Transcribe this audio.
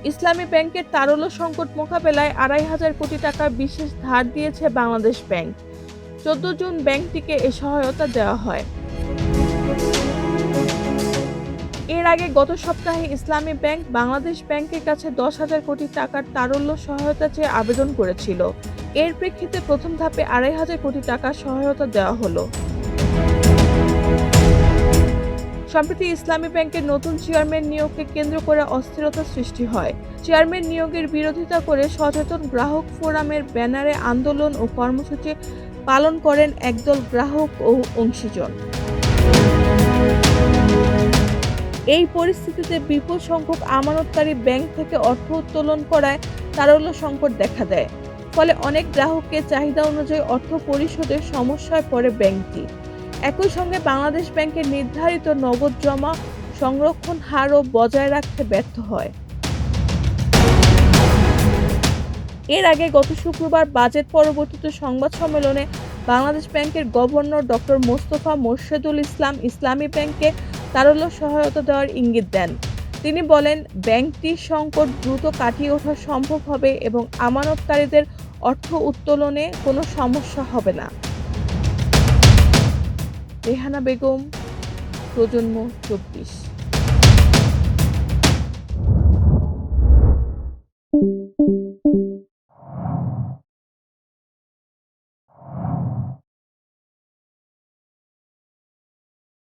ইসলামী ব্যাংকের তারল্য সংকট মোকাবেলায় ২,৫০০ কোটি টাকার বিশেষ ধার দিয়েছে বাংলাদেশ ব্যাংক। ১৪ জুন ব্যাংকটিকে এ সহায়তা দেওয়া হয়। এর আগে গত সপ্তাহে ইসলামী ব্যাংক বাংলাদেশ ব্যাংকের কাছে ১০,০০০ কোটি টাকার তারল্য সহায়তা চেয়ে আবেদন করেছিল। এর প্রেক্ষিতে প্রথম ধাপে ২,৫০০ কোটি টাকার সহায়তা দেওয়া হলো। সম্প্রতি ইসলামী ব্যাংকের নতুন চেয়ারম্যান নিয়োগকে কেন্দ্র করে অস্থিরতা সৃষ্টি হয়। চেয়ারম্যান নিয়োগের বিরোধিতা করে সচেতন গ্রাহক ফোরামের ব্যানারে আন্দোলন ও কর্মসূচি পালন করেন একদল গ্রাহক ও অংশীজন। এই পরিস্থিতিতে বিপুল সংখ্যক আমানতকারী ব্যাংক থেকে অর্থ উত্তোলন করায় তারল্য সংকট দেখা দেয়। ফলে অনেক গ্রাহকের চাহিদা অনুযায়ী অর্থ পরিশোধের সমস্যায় পড়ে ব্যাংকটি। একই সঙ্গে বাংলাদেশ ব্যাংকের নির্ধারিত নগদ জমা সংরক্ষণ হারও বজায় রাখতে ব্যর্থ হয়। এর আগে গত শুক্রবার বাজেট পরবর্তীতে সংবাদ সম্মেলনে বাংলাদেশ ব্যাংকের গভর্নর ডক্টর মোস্তফা মোরশেদুল ইসলাম ইসলামী ব্যাংককে তারল্য সহায়তা দেওয়ার ইঙ্গিত দেন। তিনি বলেন, ব্যাংকটির সংকট দ্রুত কাটিয়ে ওঠা সম্ভব হবে এবং আমানতকারীদের অর্থ উত্তোলনে কোনো সমস্যা হবে না। রেহানা বেগম, প্রজন্ম ২৪।